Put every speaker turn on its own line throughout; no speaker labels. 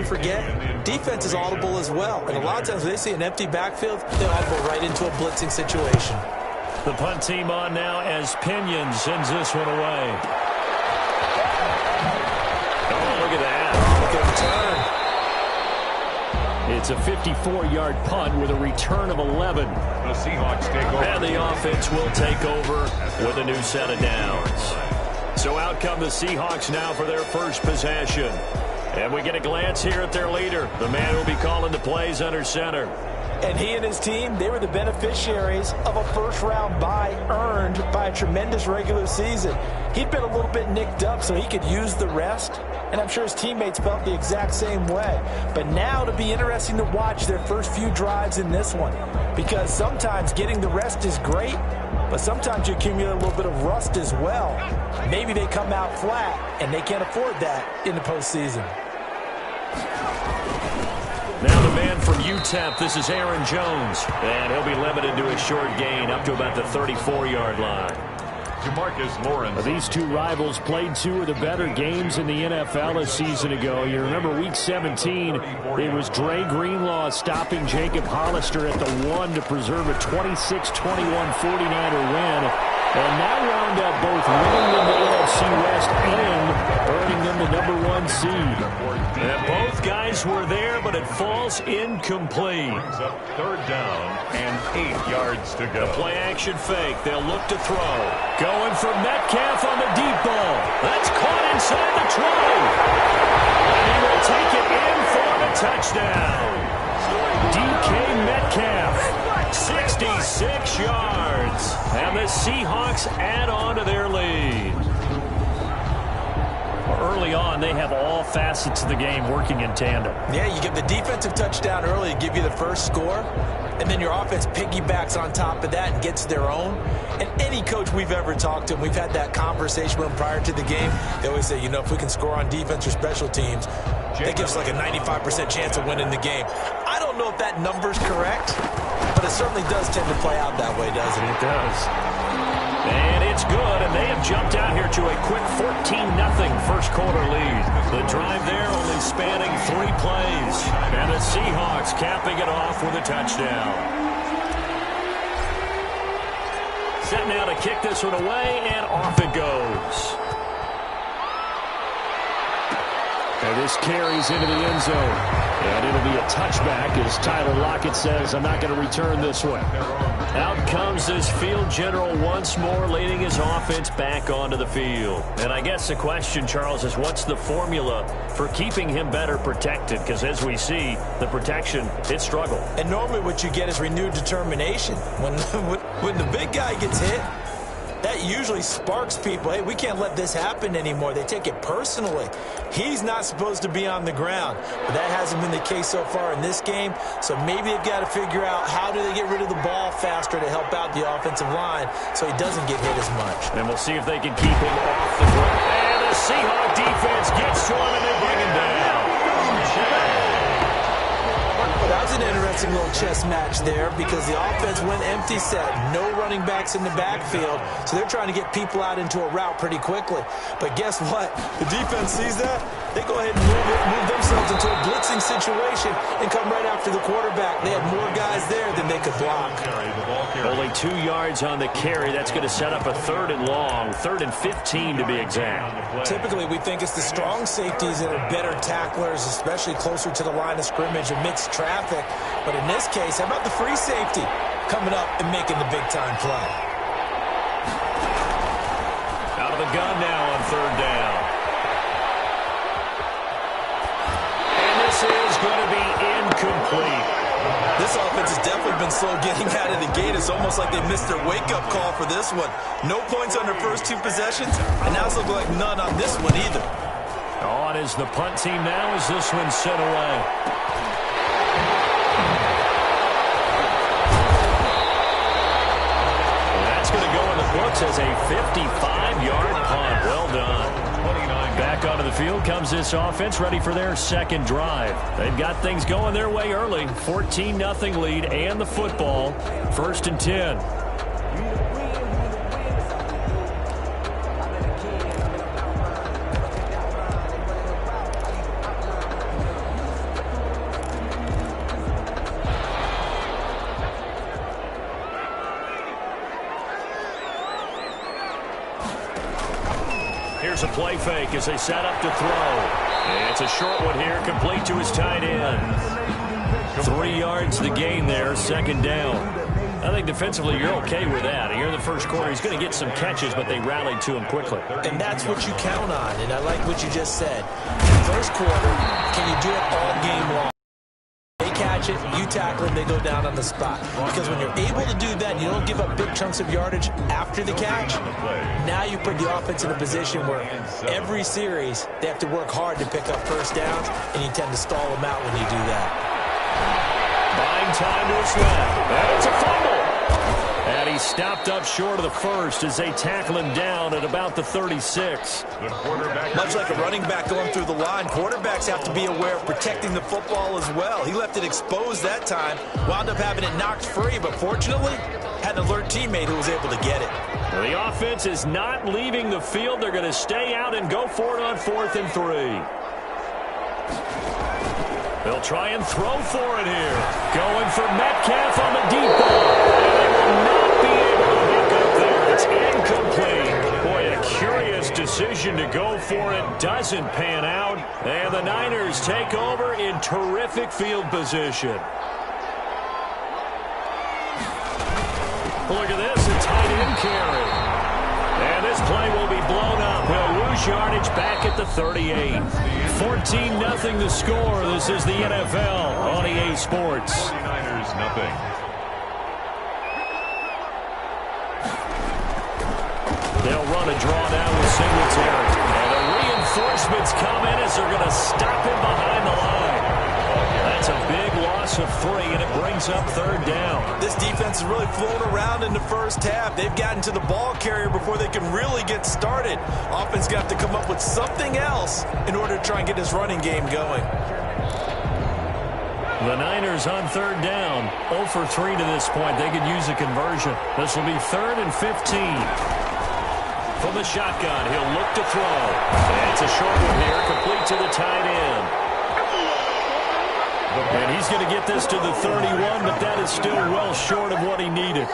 forget, defense is audible as well. And a lot of times when they see an empty backfield, they audible right into a blitzing situation.
The punt team on now as Pinion sends this one away. Oh, look at that.
Look at the return.
It's a 54-yard punt with a return of 11.
The Seahawks take over.
And the offense will take over with a new set of downs. So out come the Seahawks now for their first possession. And we get a glance here at their leader, the man who will be calling the plays under center.
And he and his team, they were the beneficiaries of a first-round bye earned by a tremendous regular season. He'd been a little bit nicked up, so he could use the rest. And I'm sure his teammates felt the exact same way. But now it'll be interesting to watch their first few drives in this one. Because sometimes getting the rest is great, but sometimes you accumulate a little bit of rust as well. Maybe they come out flat, and they can't afford that in the postseason.
Now the man from UTEP, this is Aaron Jones. And he'll be limited to a short gain up to about the 34-yard line.
Jamarcus Lawrence.
These two rivals played two of the better games in the NFL a season ago. You remember Week 17, it was Dre Greenlaw stopping Jacob Hollister at the 1 to preserve a 26-21 49er win. And that wound up both winning them the NFC West and earning them the #1 seed. And both guys were there, but it falls incomplete.
Brings up 3rd down and 8 yards to go.
The play-action fake. They'll look to throw. Going for Metcalf on the deep ball. That's caught inside the 20. And he will take it in for the touchdown. DK Metcalf, 66 yards. And the Seahawks add on to their lead. Early on, they have all facets of the game working in tandem.
Yeah, you give the defensive touchdown early to give you the first score, and then your offense piggybacks on top of that and gets their own. And any coach we've ever talked to, we've had that conversation with them prior to the game, they always say, you know, if we can score on defense or special teams, that gives us like a 95% chance of winning the game. I don't know if that number's correct, but it certainly does tend to play out that way, doesn't it?
It does. And it's good, and they have jumped out here to a quick 14-0 first quarter lead. The drive there only spanning 3 plays. And the Seahawks capping it off with a touchdown. Set now to kick this one away, and off it goes. And this carries into the end zone. And it'll be a touchback as Tyler Lockett says, I'm not going to return this one. Out comes this field general once more, leading his offense back onto the field. And I guess the question, Charles, is what's the formula for keeping him better protected? Because as we see, the protection, it struggled.
And normally what you get is renewed determination. When the big guy gets hit, that usually sparks people. Hey, we can't let this happen anymore. They take it personally. He's not supposed to be on the ground, but that hasn't been the case so far in this game. So maybe they've got to figure out how do they get rid of the ball faster to help out the offensive line so he doesn't get hit as much.
And we'll see if they can keep him off the ground. And the Seahawks defense gets to him and they bring him down.
That was an interesting little chess match there because the offense went empty set. No running backs in the backfield, so they're trying to get people out into a route pretty quickly. But guess what? The defense sees that. They go ahead and move themselves into a blitzing situation and come right after the quarterback. They had more guys there than they could block.
Only 2 yards on the carry. That's going to set up a 3rd and long, 3rd and 15 to be exact.
Typically, we think it's the strong safeties that are better tacklers, especially closer to the line of scrimmage amidst traffic. But in this case, how about the free safety coming up and making the big-time play?
Out of the gun now on 3rd down. And this is going to be incomplete.
This offense has definitely been slow getting out of the gate. It's almost like they missed their wake-up call for this one. No points on their first 2 possessions, and now it's looking like none on this one either.
On is the punt team now as this one's sent away. That's going to go in the books as a 55-yard punt. Well done. Back onto the field comes this offense, ready for their second drive. They've got things going their way early. 14-0 lead and the football. 1st and 10. Here's a play fake as they set up to throw. And it's a short one here, complete to his tight end. 3 yards to gain there, second down. I think defensively you're okay with that. Here in the first quarter, he's going to get some catches, but they rallied to him quickly.
And that's what you count on, and I like what you just said. First quarter, can you do it all game long? They catch it, you tackle them, they go down on the spot. Because when you're able to do that, you don't give up big chunks of yardage after the catch. Now you put the offense in a position where every series they have to work hard to pick up first downs, and you tend to stall them out when you do that.
Buying time to his left. And it's a fumble. And he stopped up short of the first as they tackle him down at about the 36.
Much like a running back going through the line, quarterbacks have to be aware of protecting the football as well. He left it exposed that time, wound up having it knocked free, but fortunately had an alert teammate who was able to get it.
Well, the offense is not leaving the field. They're going to stay out and go for it on 4th and 3. They'll try and throw for it here. Going for Metcalf on the deep ball. And they will not be able to hook up there. It's incomplete. Boy, a curious decision to go for it. Doesn't pan out. And the Niners take over in terrific field position. Look at this, a tight end carry. And this play will be blown up. He'll lose yardage back at the 38. 14-0 the score. This is the NFL on EA Sports.
49ers nothing.
They'll run a draw down with Singletary. And the reinforcements come in as they're going to stop him behind the line. That's a big loss of 3, and it brings up 3rd down.
This defense has really flown around in the first half. They've gotten to the ball carrier before they can really get started. Offense got to come up with something else in order to try and get his running game going.
The Niners on 3rd down. 0 for 3 to this point. They could use a conversion. This will be 3rd and 15. From the shotgun, he'll look to throw. And it's a short one here, complete to the tight end. And he's going to get this to the 31, but that is still well short of what he needed.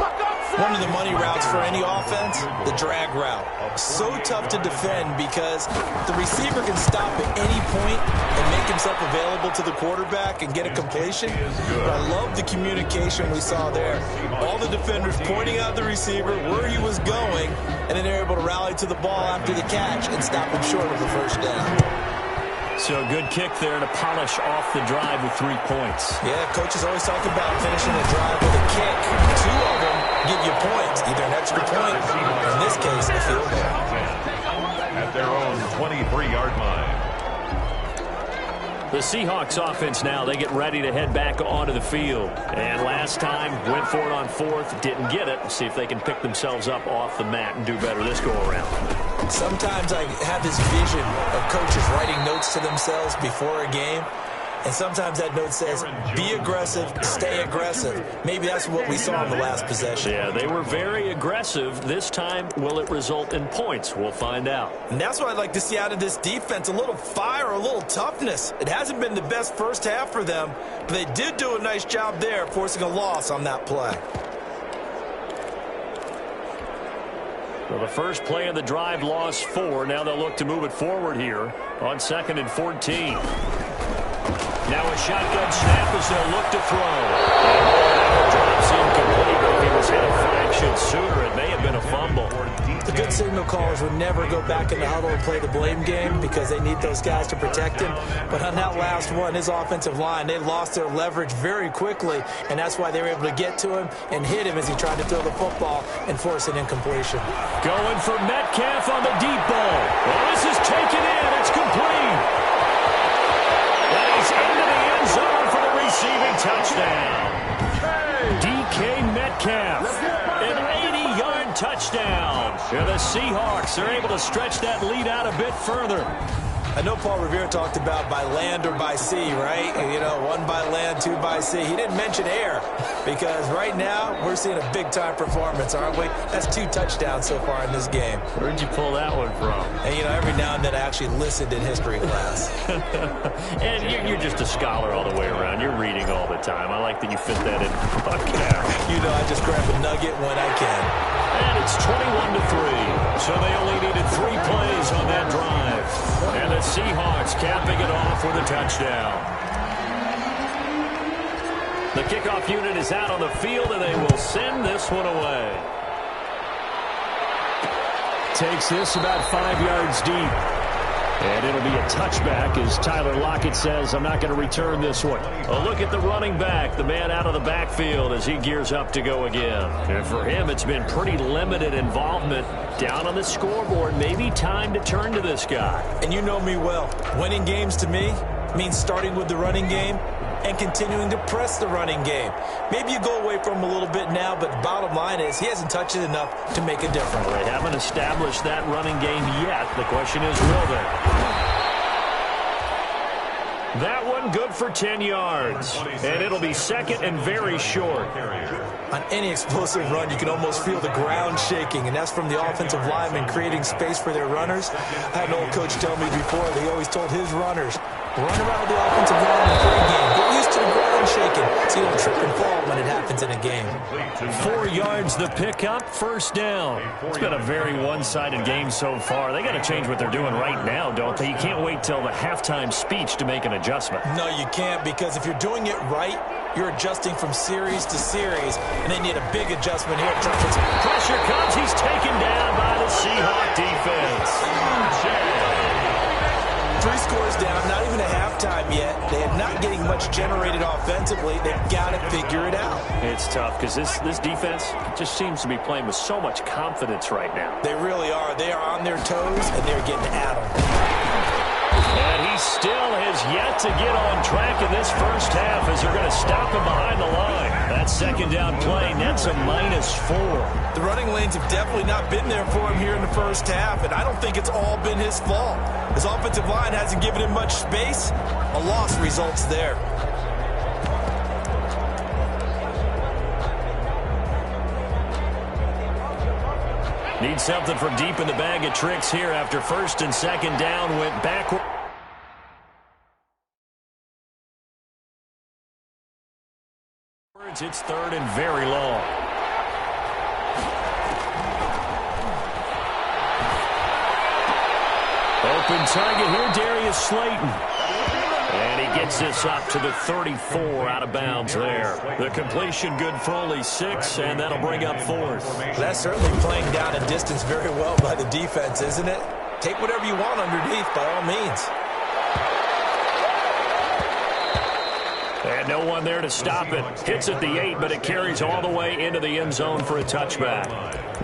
One of the money routes for any offense, the drag route. So tough to defend because the receiver can stop at any point and make himself available to the quarterback and get a completion. But I love the communication we saw there. All the defenders pointing out the receiver, where he was going, and then they're able to rally to the ball after the catch and stop him short of the first down.
So a good kick there to polish off the drive with 3 points.
Yeah, coaches always talk about finishing a drive with a kick. 2 of them give you points, either an extra point, or in this case, a field goal.
At their own 23-yard line.
The Seahawks offense now, they get ready to head back onto the field. And last time, went for it on 4th, didn't get it. See if they can pick themselves up off the mat and do better this go-around.
Sometimes I have this vision of coaches writing notes to themselves before a game. And sometimes that note says, be aggressive, stay aggressive. Maybe that's what we saw in the last possession.
Yeah, they were very aggressive. This time, will it result in points? We'll find out.
And that's what I'd like to see out of this defense, a little fire, a little toughness. It hasn't been the best first half for them, but they did do a nice job there, forcing a loss on that play.
Well, the first play of the drive lost 4. Now they'll look to move it forward here on 2nd and 14. Now a shotgun snap as they'll look to throw. And drops incomplete. If he was hit of action sooner, it may have been a fumble.
The good signal callers would never go back in the huddle and play the blame game because they need those guys to protect him. But on that last one, his offensive line, they lost their leverage very quickly, and that's why they were able to get to him and hit him as he tried to throw the football and force an incompletion.
Going for Metcalf on the deep ball. Well, this is taken in. It's complete. And he's into the end zone for the receiving touchdown. DK Metcalf, an 80-yard touchdown. And the Seahawks are able to stretch that lead out a bit further.
I know Paul Revere talked about by land or by sea, right? You know, 1 by land, 2 by sea. He didn't mention air because right now we're seeing a big-time performance, aren't we? That's 2 touchdowns so far in this game.
Where'd you pull that one from?
And, you know, every now and then I actually listened in history class.
And you're just a scholar all the way around. You're reading all the time. I like that you fit that in the podcast.
You know, I just grab a nugget when I can.
And it's 21-3. So they only needed 3 plays on that drive. And the Seahawks capping it off with a touchdown. The kickoff unit is out on the field, and they will send this one away. Takes this about 5 yards deep. And it'll be a touchback as Tyler Lockett says, I'm not going to return this one. A look at the running back, the man out of the backfield as he gears up to go again. And for him, it's been pretty limited involvement down on the scoreboard. Maybe time to turn to this guy.
And you know me well. Winning games to me means starting with the running game and continuing to press the running game. Maybe you go away from him a little bit now, but the bottom line is he hasn't touched it enough to make a difference.
They haven't established that running game yet. The question is, will they? That one good for 10 yards. And it'll be second and very short.
On any explosive run, you can almost feel the ground shaking, and that's from the offensive linemen creating space for their runners. I had an old coach tell me before, they always told his runners, run around the offensive line in pregame. Get used to the ground shaking so you don't trip and fall when it happens in a game.
4 yards the pickup, first down. It's been a very one-sided game so far. They got to change what they're doing right now, don't they? You can't wait till the halftime speech to make an adjustment.
No, you can't, because if you're doing it right, you're adjusting from series to series, and they need a big adjustment here.
Pressure comes. He's taken down by the Seahawk defense.
3 scores down, not even a halftime yet. They are not getting much generated offensively. They've got to figure it out.
It's tough because this defense just seems to be playing with so much confidence right now.
They really are. They are on their toes, and they're getting at them.
And he still has yet to get on track in this first half as they're going to stop him behind the line. That second down play nets a -4.
The running lanes have definitely not been there for him here in the first half, and I don't think it's all been his fault. His offensive line hasn't given him much space. A loss results there.
Need something from deep in the bag of tricks here after first and second down went backward. It's third and very long. Open target here, Darius Slayton. And he gets this up to the 34 out of bounds there. The completion good for only 6, and that'll bring up 4th.
That's certainly playing down and distance very well by the defense, isn't it? Take whatever you want underneath by all means.
And no one there to stop it. Hits at the 8, but it carries all the way into the end zone for a touchback.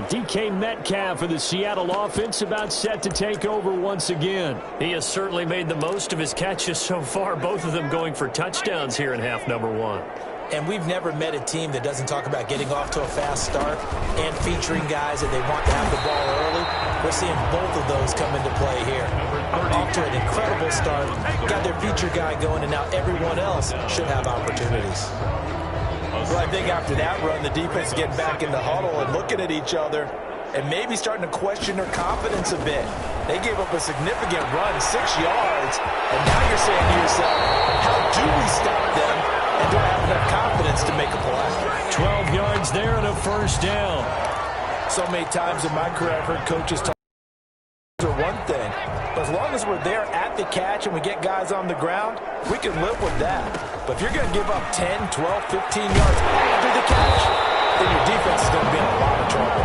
DK Metcalf for the Seattle offense about set to take over once again. He has certainly made the most of his catches so far, both of them going for touchdowns here in half number 1.
And we've never met a team that doesn't talk about getting off to a fast start and featuring guys that they want to have the ball early. We're seeing both of those come into play here. Off to an incredible start, got their feature guy going, and now everyone else should have opportunities. Well, I think after that run, the defense is getting back in the huddle and looking at each other and maybe starting to question their confidence a bit. They gave up a significant run, 6 yards, and now you're saying to yourself, how do we stop them? And do I have enough confidence to make a play?
12 yards there and a first down.
So many times in my career, I've heard coaches talk about one thing. But as long as we're there at the catch and we get guys on the ground, we can live with that. But if you're going to give up 10, 12, 15 yards after the catch, then your defense is going to be in a lot of trouble.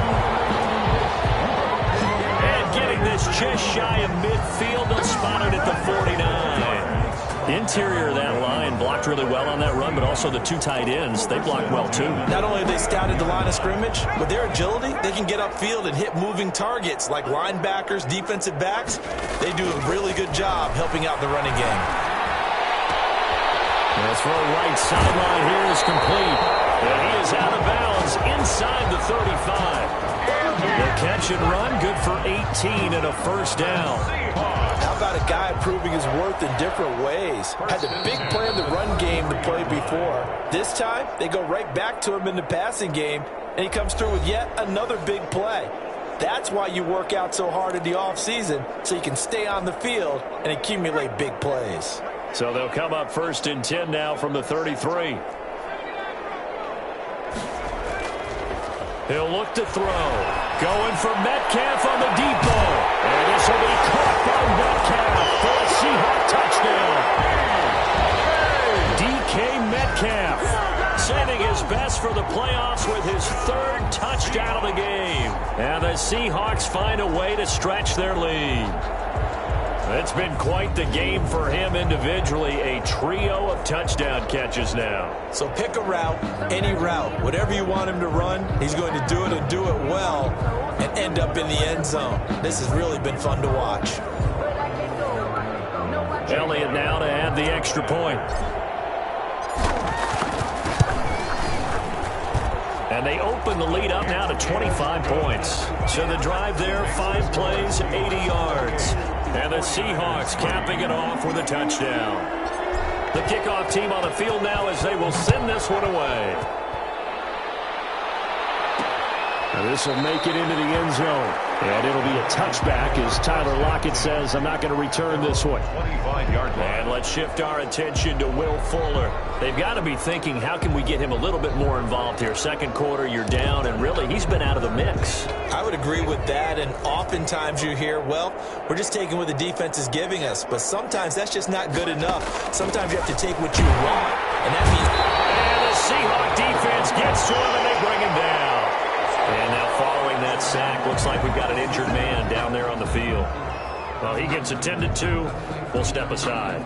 And getting this just shy of midfield, they'll spot it at the 49. The interior of that line blocked really well on that run, but also the 2 tight ends, they blocked well too.
Not only have they scouted the line of scrimmage, with their agility, they can get upfield and hit moving targets like linebackers, defensive backs. They do a really good job helping out the running game.
The throw right sideline here is complete. And he is out of bounds inside the 35. The catch and run, good for 18 and a first down.
How about a guy proving his worth in different ways? Had the big play in the run game to play before. This time, they go right back to him in the passing game, and he comes through with yet another big play. That's why you work out so hard in the offseason, so you can stay on the field and accumulate big plays.
So they'll come up first and 10 now from the 33. He'll look to throw. Going for Metcalf on the deep ball. And this will be caught by Metcalf for a Seahawk touchdown. DK Metcalf saving his best for the playoffs with his third touchdown of the game. And the Seahawks find a way to stretch their lead. It's been quite the game for him individually. A trio of touchdown catches now.
So pick a route, any route. Whatever you want him to run, he's going to do it and do it well and end up in the end zone. This has really been fun to watch.
Elliott now to add the extra point. And they open the lead up now to 25 points. So the drive there, 5 plays, 80 yards. And the Seahawks capping it off with a touchdown. The kickoff team on the field now as they will send this one away. Now this will make it into the end zone. And it'll be a touchback as Tyler Lockett says, I'm not going to return this one.
25-yard line.
And let's shift our attention to Will Fuller. They've got to be thinking, how can we get him a little bit more involved here? Second quarter, you're down, and really, he's been out of the mix.
I would agree with that, and oftentimes you hear, well, we're just taking what the defense is giving us, but sometimes that's just not good enough. Sometimes you have to take what you want, and that means...
And the Seahawk defense gets to him, and they bring him down. And now following that sack, looks like we've got an injured man down there on the field. Well, he gets attended to. We'll step aside.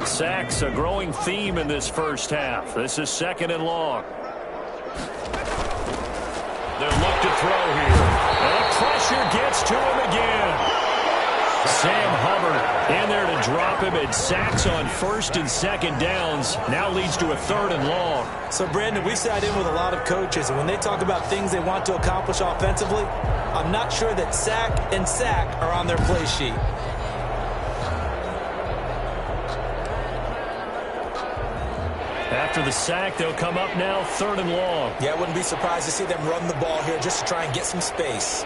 Sacks, a growing theme in this first half. This is 2nd and long. They'll look to throw here. And the pressure gets to him again. Sam Hubbard in there to drop him, and sacks on 1st and 2nd downs. Now leads to a 3rd and long.
So, Brandon, we sat in with a lot of coaches, and when they talk about things they want to accomplish offensively, I'm not sure that sack and sack are on their play sheet.
After the sack, they'll come up now 3rd and long.
Yeah, I wouldn't be surprised to see them run the ball here just to try and get some space.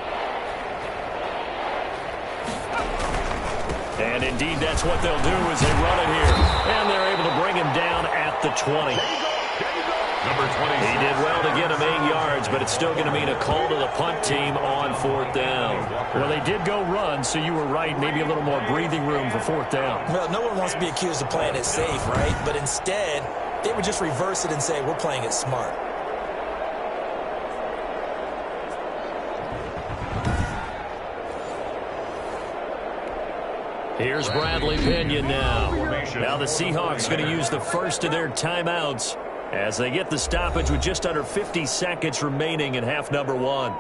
And indeed, that's what they'll do as they run it here. And they're able to bring him down at the 20.
Number 20.
He did well to get him 8 yards, but it's still going to mean a call to the punt team on 4th down. Well, they did go run, so you were right. Maybe a little more breathing room for 4th down.
Well, no one wants to be accused of playing it safe, right? But instead, they would just reverse it and say, we're playing it smart.
Here's Bradley Pinion now. Now the Seahawks going to use the first of their timeouts as they get the stoppage with just under 50 seconds remaining in half number 1.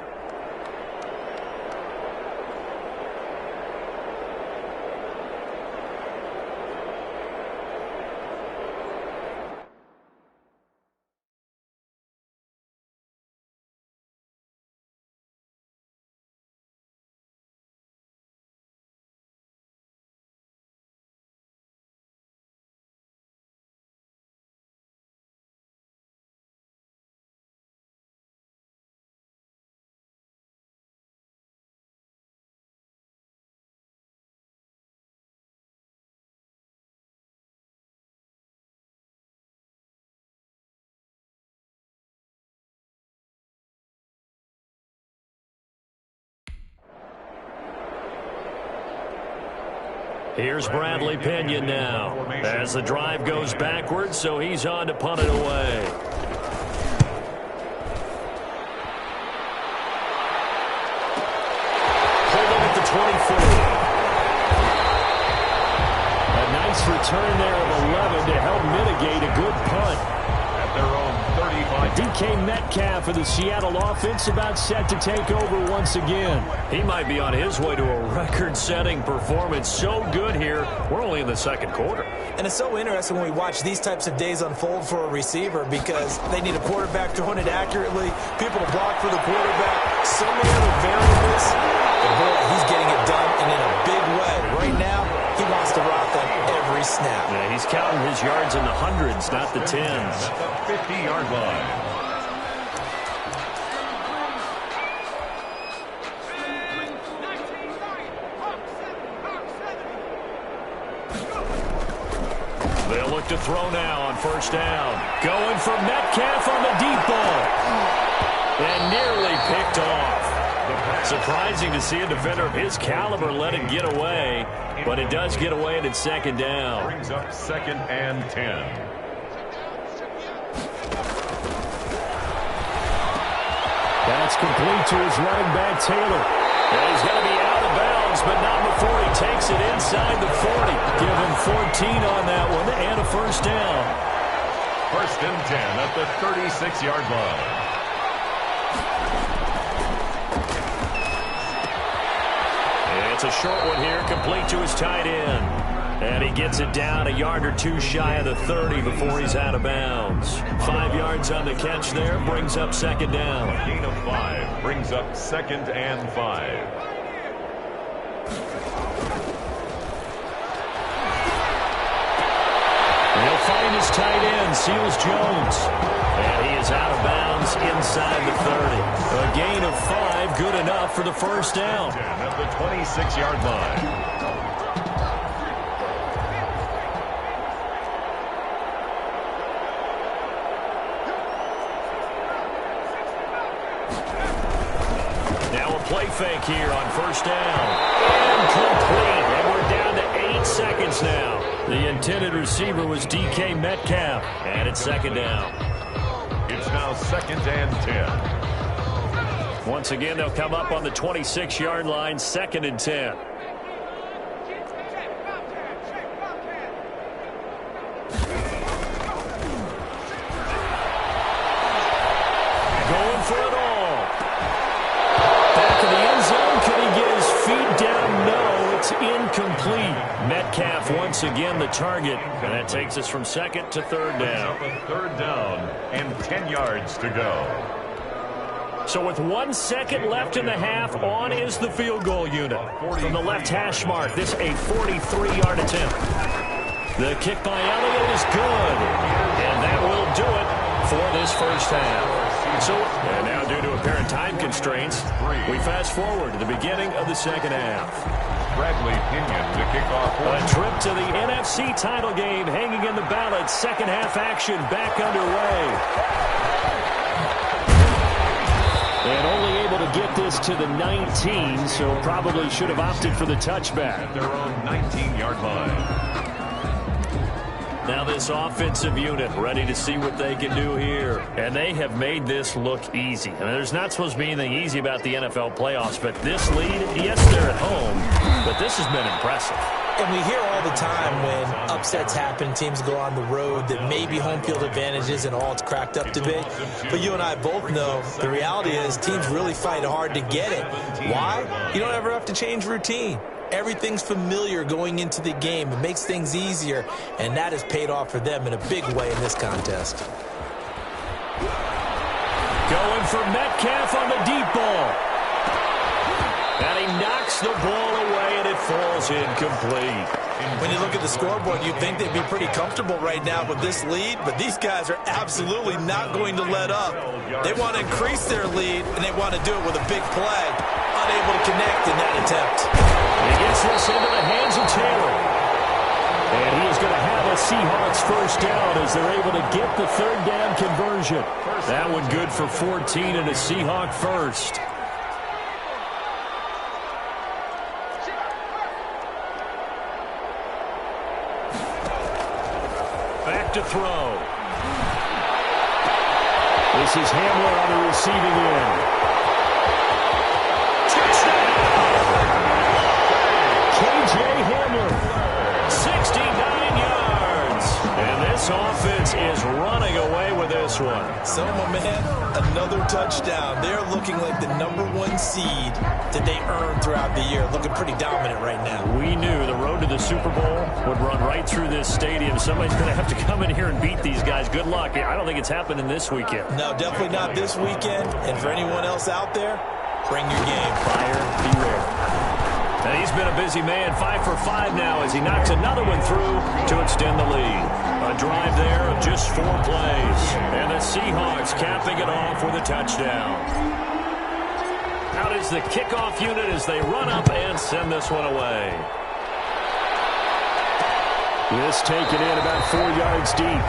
Here's Bradley Pinion now as the drive goes backwards, so he's on to punt it away. Pulled him at the 24. A nice return there of 11 to help mitigate a good punt.
At their own 35.
DK Metcalf of the Seattle offense about set to take over once again. He might be on his way to a record-setting performance. So good here. We're only in the second quarter.
And it's so interesting when we watch these types of days unfold for a receiver because they need a quarterback throwing it accurately, people to block for the quarterback, so many other variables. But boy, he's getting it done and in a big way. Right now, he wants to rock on every snap.
Yeah, he's counting his yards in the hundreds, not the tens.
At the 50-yard line.
They'll look to throw now on first down. Going for Metcalf on the deep ball. And nearly picked off. Surprising to see a defender of his caliber let it get away, but it does get away and it's second down.
Brings up 2nd and 10.
That's complete to his running back, Taylor. And he's going to be out of bounds, but not before he takes it inside the 40. Give him 14 on that one and a first down.
1st and 10 at the 36-yard line.
It's a short one here, complete to his tight end. And he gets it down a yard or two shy of the 30 before he's out of bounds. 5 yards on the catch there, brings up second down.
A gain of 5 brings up 2nd and 5.
He'll find his tight end, Seals Jones. And he is out of bounds inside the 30. A gain of 5, good enough for the first down.
At the 26-yard line.
Play fake here on first down. Incomplete. And we're down to 8 seconds now. The intended receiver was DK Metcalf. And it's second down.
It's now 2nd and 10.
Once again, they'll come up on the 26-yard line, 2nd and 10. Going for it all. Back to the end zone. Can he get his feet down? No, it's incomplete. Metcalf once again the target. And that takes us from 2nd to 3rd down.
3rd down and 10 yards to go.
So with 1 second left in the half, on is the field goal unit. From the left hash mark, this a 43-yard attempt. The kick by Elliott is good. And that will do it for this first half. So, and now due to apparent time constraints, we fast forward to the beginning of the second half.
Bradley Pinion to kick off.
A trip to the NFC title game hanging in the balance. Second half action back underway. And only able to get this to the 19, so probably should have opted for the touchback.
At their own 19-yard line.
Now this offensive unit ready to see what they can do here. And they have made this look easy. I mean, there's not supposed to be anything easy about the NFL playoffs, but this lead, yes, they're at home, but this has been impressive.
And we hear all the time when upsets happen, teams go on the road, that maybe home field advantage isn't all it's cracked up to be. But you and I both know the reality is teams really fight hard to get it. Why? You don't ever have to change routine. Everything's familiar going into the game. It makes things easier, and that has paid off for them in a big way in this contest.
Going for Metcalf on the deep ball. And he knocks the ball away, and it falls incomplete.
When you look at the scoreboard, you'd think they'd be pretty comfortable right now with this lead, but these guys are absolutely not going to let up. They want to increase their lead, and they want to do it with a big play. Unable to connect in that attempt.
He gets this into the hands of Taylor. And he is going to have a Seahawks first down as they're able to get the 3rd down conversion. That one good for 14 and a Seahawk first. Back to throw. This is Hamler on the receiving end. K.J. Hamler, 69 yards. And this offense is running away with this one.
So, my man, another touchdown. They're looking like the #1 seed that they earned throughout the year. Looking pretty dominant right now.
We knew the road to the Super Bowl would run right through this stadium. Somebody's going to have to come in here and beat these guys. Good luck. I don't think it's happening this weekend.
No, definitely not this weekend. And for anyone else out there, bring your game.
Fire, beware. And he's been a busy man, 5 for 5 now as he knocks another one through to extend the lead. A drive there of just 4 plays. And the Seahawks capping it off with a touchdown. Out is the kickoff unit as they run up and send this one away. This taken in about 4 yards deep.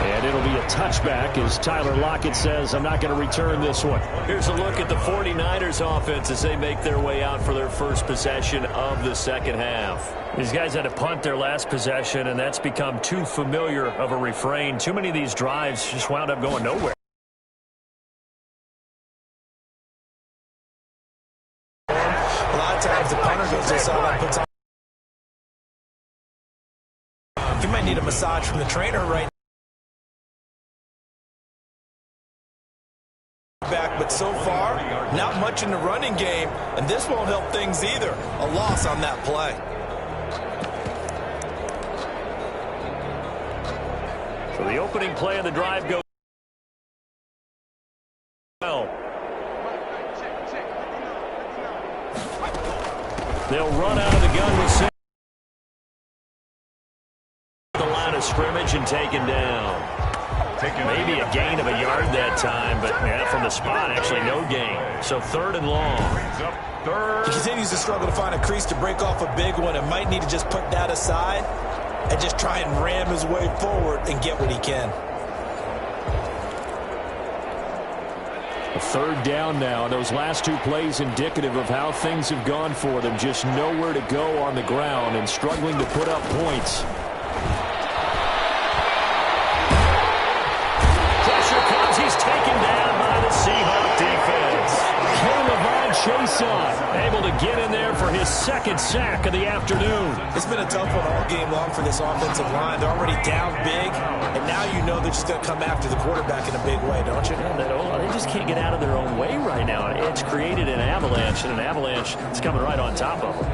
And it'll be a touchback as Tyler Lockett says, I'm not going to return this one.
Here's a look at the 49ers offense as they make their way out for their first possession of the second half. These guys had to punt their last possession, and that's become too familiar of a refrain. Too many of these drives just wound up going nowhere.
A lot of times the punter goes to the sideline, puts on. You might need a massage from the trainer right now. Back, but so far, not much in the running game, and this won't help things either. A loss on that play.
So the opening play of the drive goes well. They'll run out of the gun with 6. The line of scrimmage and taken down. Maybe a gain of a yard that time, but yeah, from the spot, actually no gain. So 3rd and long.
He continues to struggle to find a crease to break off a big one and might need to just put that aside and just try and ram his way forward and get what he can.
A 3rd down now. Those last 2 plays indicative of how things have gone for them. Just nowhere to go on the ground and struggling to put up points.
He's taken down by the Seahawks defense.
Chason able to get in there for his 2nd sack of the afternoon.
It's been a tough one all game long for this offensive line. They're already down big, and now you know they're just going to come after the quarterback in a big way, don't you?
Yeah, they just can't get out of their own way right now. It's created an avalanche, and an avalanche is coming right on top of them.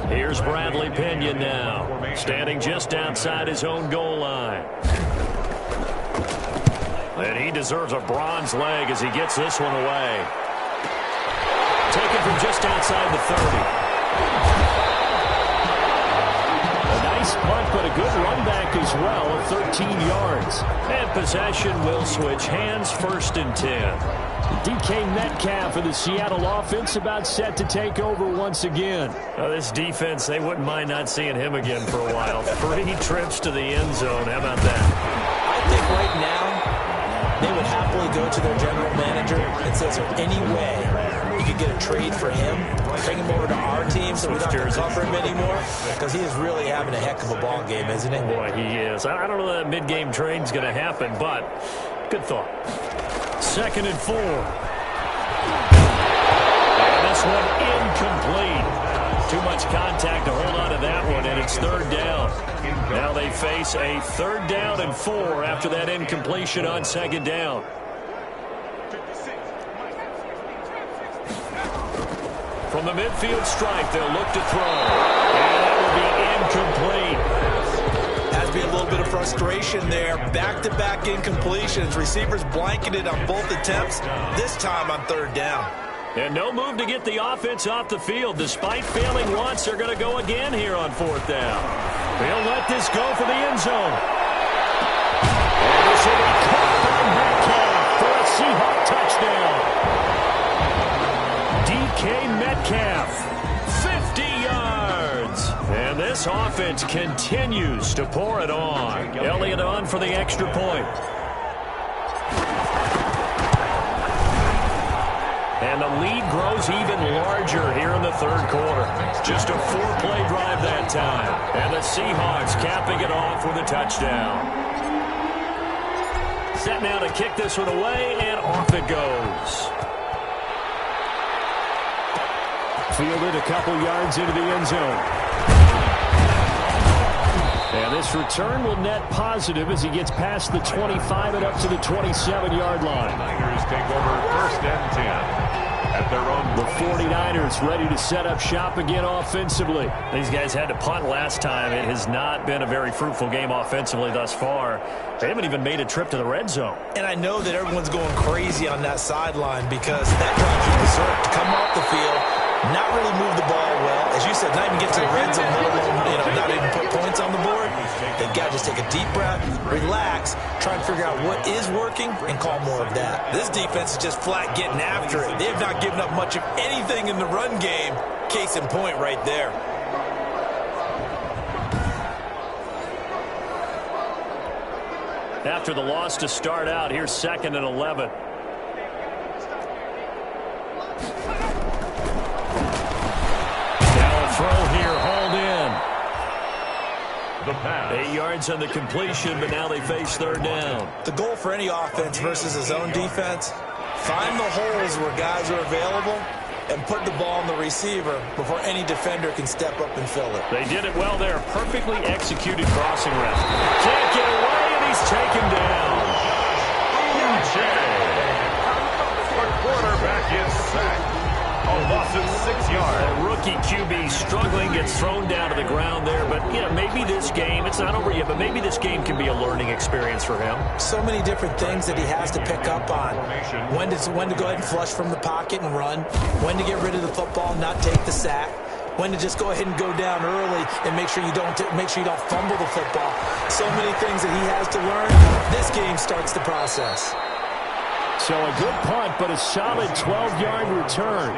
Here's Bradley Pinion now, standing just outside his own goal line. And he deserves a bronze leg as he gets this one away. Taken from just outside the 30.
A nice punt, but a good run back as well of 13 yards.
And possession will switch hands, 1st and 10.
DK Metcalf of the Seattle offense about set to take over once again.
This defense, they wouldn't mind not seeing him again for a while. 3 trips to the end zone. How about that?
I think right now they would happily go to their general manager and say, is there any way you could get a trade for him, bring him over to our team so we don't have to cover him anymore? Because he is really having a heck of a ball game, isn't he?
Boy, he is. I don't know that mid-game trade's going to happen, but good thought. 2nd and 4. And this one incomplete. Too much contact to hold on to that one, and it's 3rd down. Now they face a 3rd down and 4 after that incompletion on 2nd down. From the midfield stripe, they'll look to throw. And that will be incomplete.
Has to be a little bit of frustration there. Back-to-back incompletions. Receivers blanketed on both attempts, this time on 3rd down.
And no move to get the offense off the field. Despite failing once, they're going to go again here on 4th down. They'll let this go for the end zone. And this will be caught by Metcalf for a Seahawk touchdown. DK Metcalf, 50 yards. And this offense continues to pour it on. Elliott on for the extra point. And the lead grows even larger here in the 3rd quarter. Just a 4-play drive that time. And the Seahawks capping it off with a touchdown. Set now to kick this one away, and off it goes.
Fielded a couple yards into the end zone. And this return will net positive as he gets past the 25 and up to the 27-yard line.
Niners take over 1st and 10. At their own.
The 49ers ready to set up shop again offensively.
These guys had to punt last time. It has not been a very fruitful game offensively thus far. They haven't even made a trip to the red zone.
And I know that everyone's going crazy on that sideline because that drive was berserk to come off the field, not really move the ball well. As you said, not even get to the red zone, not even put points on the board. They've got to just take a deep breath, relax, try and figure out what is working, and call more of that. This defense is just flat getting after it. They have not given up much of anything in the run game. Case in point right there.
after the loss to start out. Here's 2nd and 11. Now a throw here, hauled in.
The pass.
8 yards on the completion, but now they face 3rd down.
The goal for any offense versus a zone defense, find the holes where guys are available and put the ball on the receiver before any defender can step up and fill it.
They did it well there. Perfectly executed crossing route. Can't get away, and he's taken down.
The quarterback is sacked. A loss of 6 yards.
A rookie QB struggling, gets thrown down to the ground there. But, you know, maybe this game, it's not over yet, but maybe this game can be a learning experience for him.
So many different things that he has to pick up on. When to go ahead and flush from the pocket and run. When to get rid of the football and not take the sack. When to just go ahead and go down early and make sure you don't fumble the football. So many things that he has to learn. This game starts the process.
So a good punt, but a solid 12-yard return.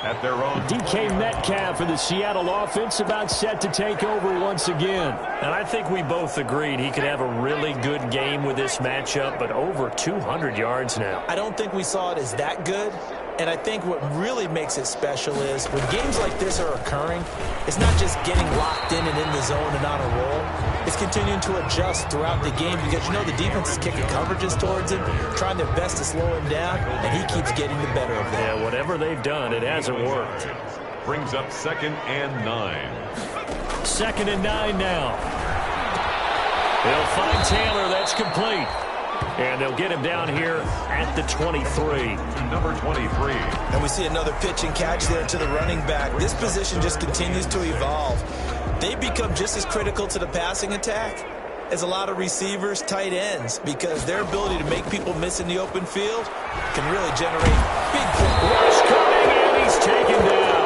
At their own
DK Metcalf for the Seattle offense about set to take over once again.
And I think we both agreed he could have a really good game with this matchup, but over 200 yards now.
I don't think we saw it as that good. And I think what really makes it special is when games like this are occurring, it's not just getting locked in and in the zone and on a roll. It's continuing to adjust throughout the game because, you know, the defense is kicking coverages towards him, trying their best to slow him down, and he keeps getting the better of them.
Yeah, whatever they've done, it hasn't worked.
brings up 2nd and 9.
2nd and 9 now. They'll find Taylor. That's complete. And they'll get him down here at the 23.
Number 23.
And we see another pitch and catch there to the running back. This position just continues to evolve. They become just as critical to the passing attack as a lot of receivers, tight ends, because their ability to make people miss in the open field can really generate big points.
Rush coming, and he's taken down.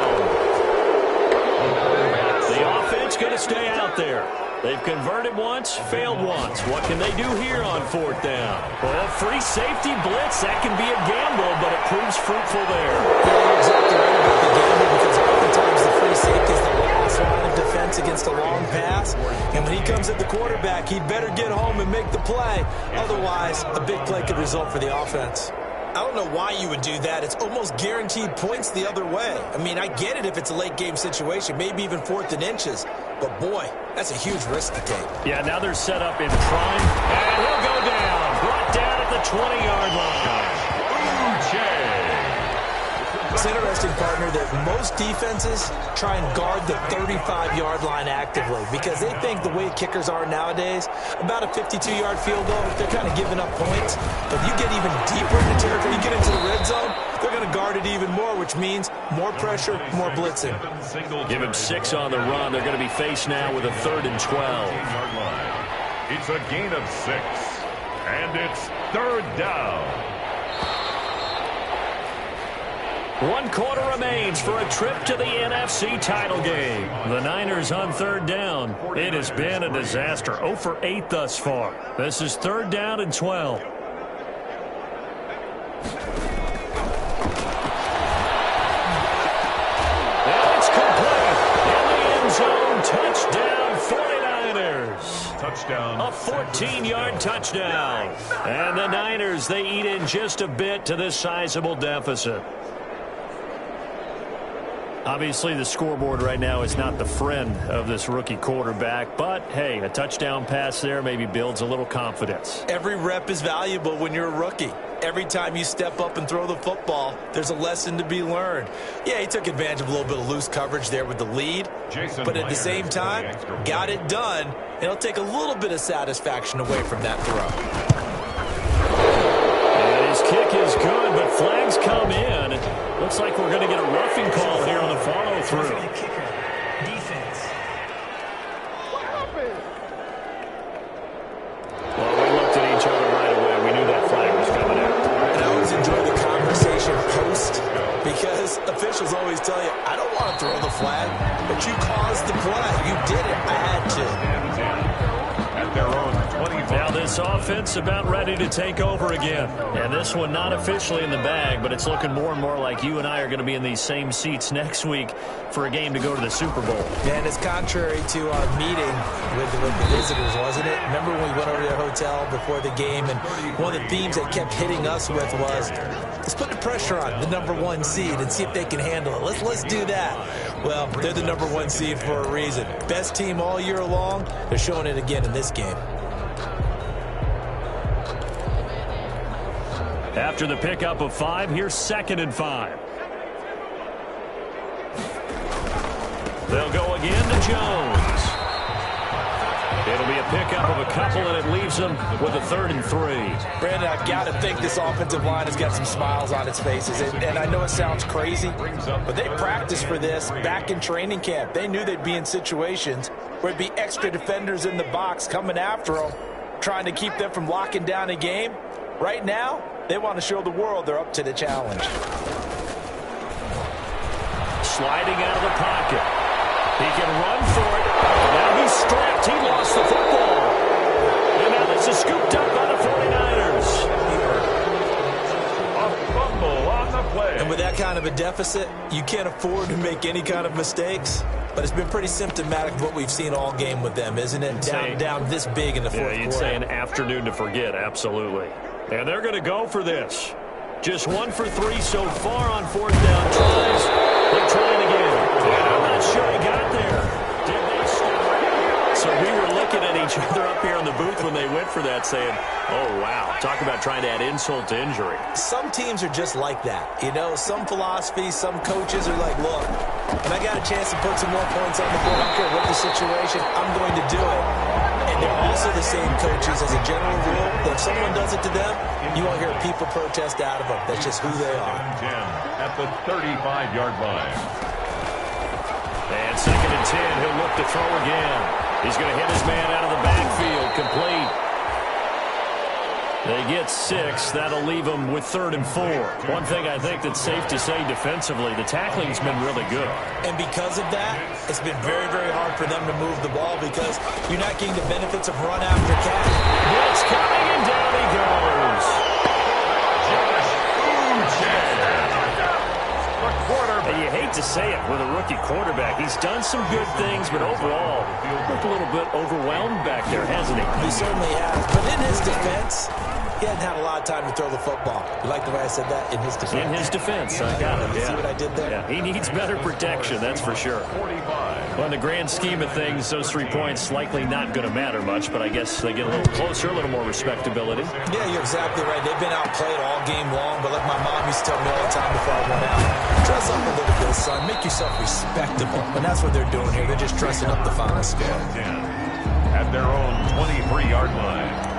The offense going to stay out there. They've converted once, failed once. What can they do here on 4th down? Well, free safety blitz, that can be a gamble, but it proves fruitful there.
You're exactly right about the gamble because oftentimes the free safety is the last line of defense against a long pass. And when he comes at the quarterback, he'd better get home and make the play. Otherwise, a big play could result for the offense. I don't know why you would do that. It's almost guaranteed points the other way. I mean, I get it if it's a late game situation, maybe even 4th and inches. But, boy, that's a huge risk to take.
Yeah, now they're set up in prime. And he'll go down. Brought down at the 20-yard line.
It's interesting, partner, that most defenses try and guard the 35-yard line actively because they think the way kickers are nowadays, about a 52-yard field goal, they're kind of giving up points. But you get even deeper in the territory, you get into the red zone, they're going to guard it even more, which means more pressure, more blitzing.
Give him 6 on the run. They're going to be faced now with a 3rd and 12.
It's a gain of 6, and it's 3rd down.
1 quarter remains for a trip to the NFC title game. The Niners on 3rd down. It has been a disaster. 0 for 8 thus far. This is 3rd down and 12. And it's complete. In the end zone. Touchdown 49ers.
Touchdown.
A 14-yard touchdown. And the Niners, they eat in just a bit to this sizable deficit. Obviously, the scoreboard right now is not the friend of this rookie quarterback. But, hey, a touchdown pass there maybe builds a little confidence.
Every rep is valuable when you're a rookie. Every time you step up and throw the football, there's a lesson to be learned. Yeah, he took advantage of a little bit of loose coverage there with the lead. But at the same time, got it done. And it'll take a little bit of satisfaction away from that throw.
And his kick is good, but flags come in. Looks like we're going to get a roughing call here on the follow-through. Well, we looked at each other right away. We knew that flag was coming out.
And I always enjoy the conversation post because officials always tell you, I don't want to throw the flag, but you caused the play. You did it. I had to.
At their own 25.
Now this this offense about ready to take over again. And this one not officially in the bag, but it's looking more and more like you and I are going to be in these same seats next week for a game to go to the Super Bowl.
And it's contrary to our meeting with the visitors, wasn't it? Remember when we went over to the hotel before the game, and one of the themes they kept hitting us with was, let's put the pressure on the #1 seed and see if they can handle it. Let's do that. Well, they're the #1 seed for a reason. Best team all year long. They're showing it again in this game.
After the pickup of 5, here's 2nd and 5. They'll go again to Jones. It'll be a pickup of a couple, and it leaves them with a 3rd and 3.
Brandon, I've got to think this offensive line has got some smiles on its faces. And I know it sounds crazy, but they practiced for this back in training camp. They knew they'd be in situations where it'd be extra defenders in the box coming after them, trying to keep them from locking down a game. Right now, they want to show the world they're up to the challenge.
Sliding out of the pocket. He can run for it. Now he's strapped. He lost the football. And now this is scooped up by the 49ers.
A fumble on the play.
And with that kind of a deficit, you can't afford to make any kind of mistakes. But it's been pretty symptomatic of what we've seen all game with them, isn't it? Down this big in the fourth quarter.
You'd say an afternoon to forget, absolutely. And they're going to go for this. Just 1 for 3 so far on 4th down tries. They're trying again. And I'm not sure he got there. Did they stop? So we were looking at each other up here in the booth when they went for that, saying, oh, wow. Talk about trying to add insult to injury.
Some teams are just like that. You know, some philosophies, some coaches are like, look, when I got a chance to put some more points on the board, I don't care what the situation, I'm going to do it. And they're also the same coaches as a general rule. If someone does it to them, you won't hear people protest out of them. That's just who they are.
10 at the 35-yard line.
And 2nd and 10, he'll look to throw again. He's going to hit his man out of the backfield, complete. They get 6. That'll leave them with 3rd and 4. One thing I think that's safe to say defensively, the tackling's been really good.
And because of that, it's been very, very hard for them to move the ball because you're not getting the benefits of run after catch.
Blitz coming, and down he goes. And you hate to say it with a rookie quarterback. He's done some good things, but overall, looked a little bit overwhelmed back there, hasn't he?
He certainly has. But in his defense, he hadn't had a lot of time to throw the football. You like the way I said that? In his defense.
In his defense. I got it.
See what I did there?
Yeah, he needs better protection, that's for sure.
45.
Well, in the grand scheme of things, those 3 points likely not going to matter much, but I guess they get a little closer, a little more respectability.
Yeah, you're exactly right. They've been outplayed all game long, but like my mom used to tell me all the time before I went out, dress up a little bit, son. Make yourself respectable. And that's what they're doing here. They're just dressing up the final score.
10 at their own 23-yard line.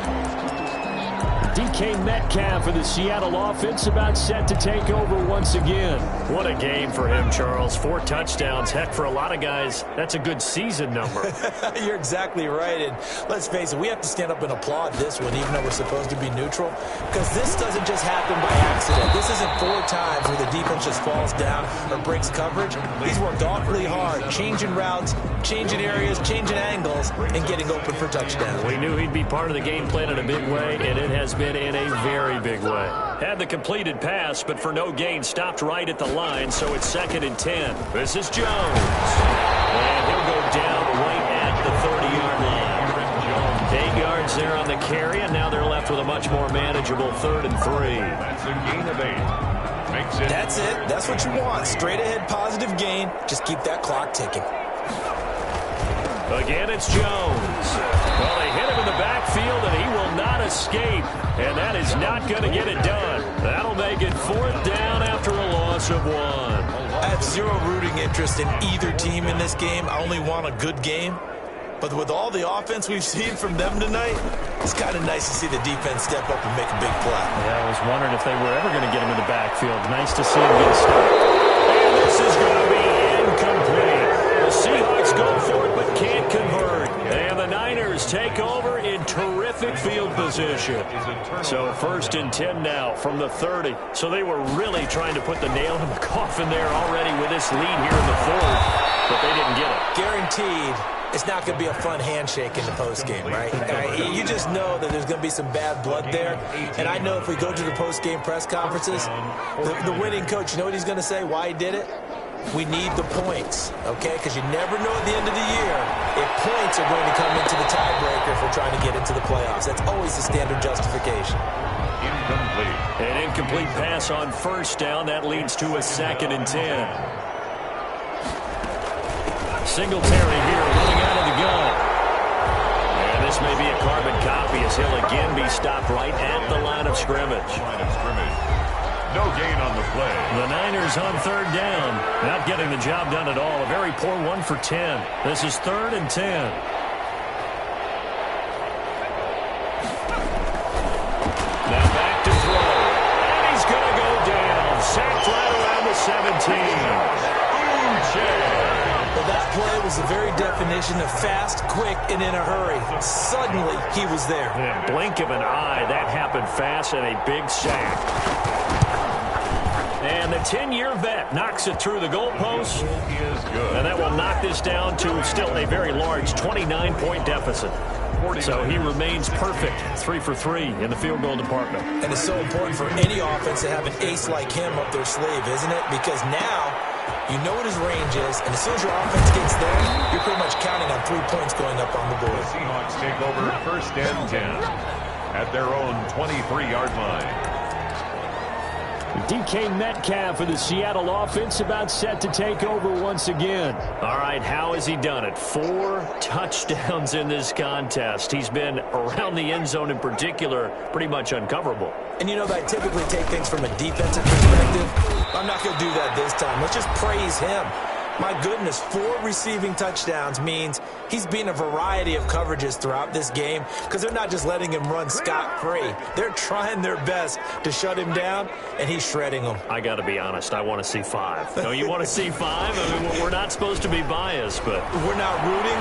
DK Metcalf for the Seattle offense about set to take over once again.
What a game for him, Charles. 4 touchdowns. Heck, for a lot of guys, that's a good season number.
You're exactly right. And let's face it, we have to stand up and applaud this one, even though we're supposed to be neutral, because this doesn't just happen by accident. This isn't 4 times where the defense just falls down or breaks coverage. He's worked awfully hard, changing routes, changing areas, changing angles, and getting open for touchdowns.
We knew he'd be part of the game plan in a big way, and it has been in a very big way. Had the completed pass, but for no gain, stopped right at the line, so it's 2nd and 10. This is Jones. And he'll go down right at the 30-yard line. 8 yards there on the carry, and now they're left with a much more manageable 3rd and 3.
That's a gain of 8. Makes it.
That's it. That's what you want. Straight ahead positive gain. Just keep that clock ticking.
Again, it's Jones. Well, they hit him in the backfield, and he will not escape. And that is not going to get it done. That'll make it 4th down after a loss of 1.
I have zero rooting interest in either team in this game. I only want a good game. But with all the offense we've seen from them tonight, it's kind of nice to see the defense step up and make a big play.
Yeah, I was wondering if they were ever going to get him in the backfield. Nice to see him get a stop. And this is going to be incomplete. The Seahawks go for it but can't convert. And the Niners take over in terrific field position. So 1st and 10 now from the 30. So they were really trying to put the nail in the coffin there already with this lead here in the 4th. But they didn't get it.
Guaranteed it's not going to be a fun handshake in the postgame, right? You just know that there's going to be some bad blood there. And I know if we go to the postgame press conferences, the winning coach, you know what he's going to say, why he did it? We need the points, okay? Because you never know at the end of the year if points are going to come into the tiebreaker if we're trying to get into the playoffs. That's always the standard justification.
Incomplete.
An incomplete pass on first down. That leads to a 2nd and 10. Singletary here running out of the gun. And this may be a carbon copy as he'll again be stopped right at the line of scrimmage.
No gain on the play.
The Niners on 3rd down. Not getting the job done at all. A very poor 1 for 10. This is 3rd and 10. Now back to throw. And he's going to go down. Sacked right around the 17.
Well, that play was the very definition of fast, quick, and in a hurry. Suddenly, he was there.
In a blink of an eye, that happened fast and a big sack. And the 10-year vet knocks it through the goalpost. And that will knock this down to still a very large 29-point deficit. So he remains perfect, 3 for 3 in the field goal department.
And it's so important for any offense to have an ace like him up their sleeve, isn't it? Because now you know what his range is, and as soon as your offense gets there, you're pretty much counting on 3 points going up on the board.
The Seahawks take over 1st and 10 at their own 23-yard line.
DK Metcalf for the Seattle offense about set to take over once again.
All right, how has he done it? 4 touchdowns in this contest. He's been around the end zone in particular, pretty much uncoverable.
And you know that I typically take things from a defensive perspective. I'm not going to do that this time. Let's just praise him. My goodness, 4 receiving touchdowns means he's been a variety of coverages throughout this game because they're not just letting him run scot-free. They're trying their best to shut him down, and he's shredding them.
I got to be honest, I want to see 5. No, you want to see 5? I mean, we're not supposed to be biased, but...
We're not rooting.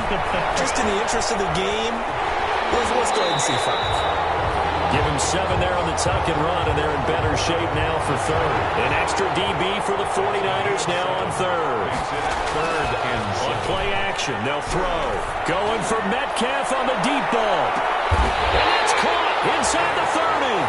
Just in the interest of the game, let's go ahead and see 5.
Give him 7 there on the tuck and run, and they're in better shape now for 3rd. An extra DB for the 49ers now on 3rd.
3rd and 7.
On play action, they'll throw. Going for Metcalf on the deep ball. And it's caught inside the 30.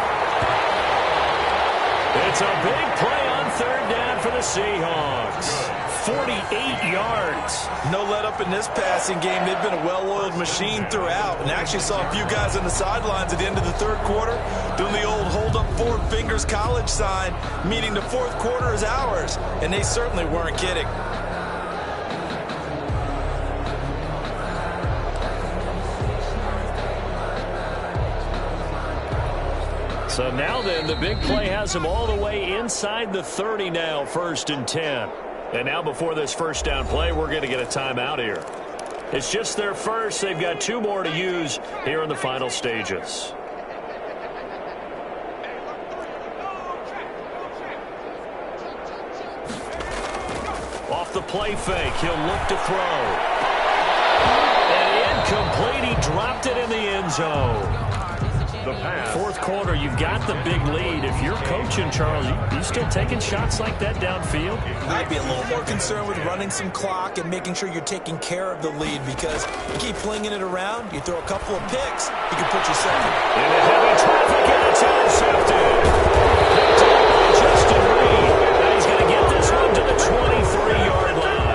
It's a big play on 3rd down for the Seahawks. 48 yards.
No let up in this passing game. They've been a well-oiled machine throughout. And actually saw a few guys on the sidelines at the end of the 3rd quarter doing the old hold up 4 fingers college sign, meaning the 4th quarter is ours. And they certainly weren't kidding.
So now then, the big play has them all the way inside the 30 now, 1st and 10. And now before this 1st down play, we're going to get a timeout here. It's just their first. They've got 2 more to use here in the final stages. Off the play fake, he'll look to throw. And incomplete, he dropped it in the end zone.
The pass.
4th quarter, you've got the big lead. If you're coaching, Charles, you still taking shots like that downfield?
I'd be a little more concerned with running some clock and making sure you're taking care of the lead because you keep flinging it around, you throw a couple of picks, you can put yourself
in the heavy traffic, and it's intercepted. Picked up by Justin Reed. Now he's going to get this one to the 23-yard line.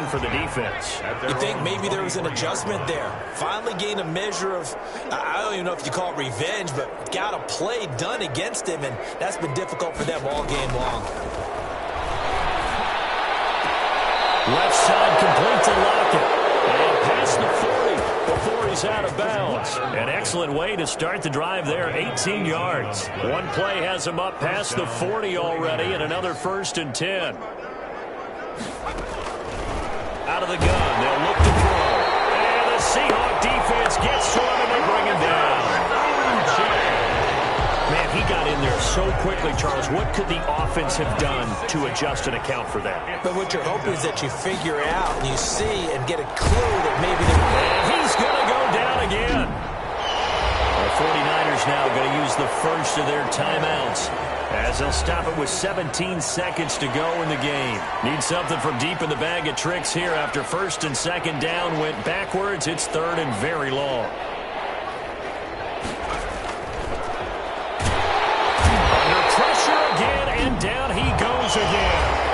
For the defense.
You think maybe there was an adjustment there. Finally gained a measure of, I don't even know if you call it revenge, but got a play done against him, and that's been difficult for them all game long.
Left side complete to Lockett. And past the 40 before he's out of bounds. An excellent way to start the drive there, 18 yards. One play has him up past the 40 already, and another 1st and 10. Out of the gun, they'll look to throw. And the Seahawk defense gets to him, and they bring him down. Man, he got in there so quickly, Charles. What could the offense have done to adjust and account for that?
But what you're hoping is that you figure out and you see and get a clue that maybe they're...
And he's going to go down again. A 49ers now going to use the first of their timeouts as they'll stop it with 17 seconds to go in the game. Need something from deep in the bag of tricks here after first and second down went backwards. It's third and very long. Under pressure again, and down he goes again.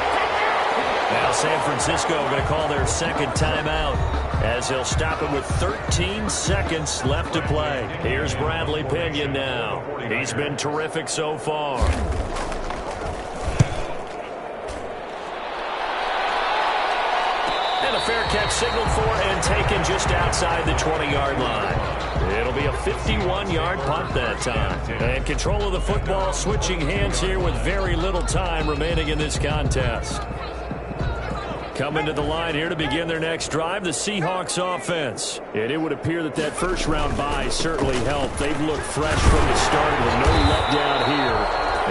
Now San Francisco going to call their second timeout as they'll stop it with 13 seconds left to play. Here's Bradley Pinion now. He's been terrific so far. And a fair catch signaled for and taken just outside the 20-yard line. It'll be a 51-yard punt that time. And control of the football switching hands here with very little time remaining in this contest. Coming to the line here to begin their next drive, the Seahawks offense.
And it would appear that that first-round bye certainly helped. They've looked fresh from the start with no letdown here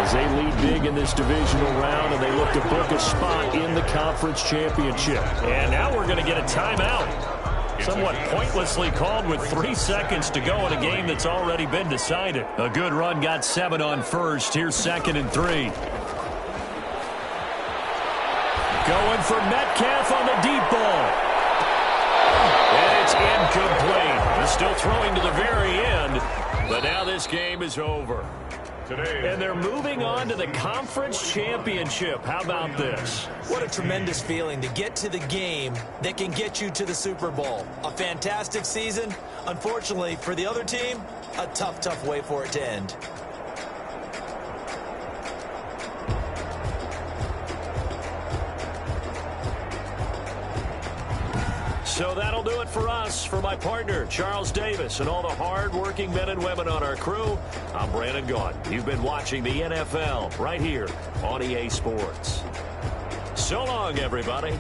as they lead big in this divisional round, and they look to book a spot in the conference championship.
And now we're going to get a timeout. Somewhat pointlessly called with 3 seconds to go in a game that's already been decided. A good run got 7 on first. Here's 2nd and 3. Going for Metcalf on the deep ball. And it's incomplete. He's still throwing to the very end, but now this game is over. And they're moving on to the conference championship. How about this?
What a tremendous feeling to get to the game that can get you to the Super Bowl. A fantastic season. Unfortunately, for the other team, a tough, tough way for it to end.
So that'll do it for us. For my partner, Charles Davis, and all the hard-working men and women on our crew, I'm Brandon Gaudin. You've been watching the NFL right here on EA Sports. So long, everybody.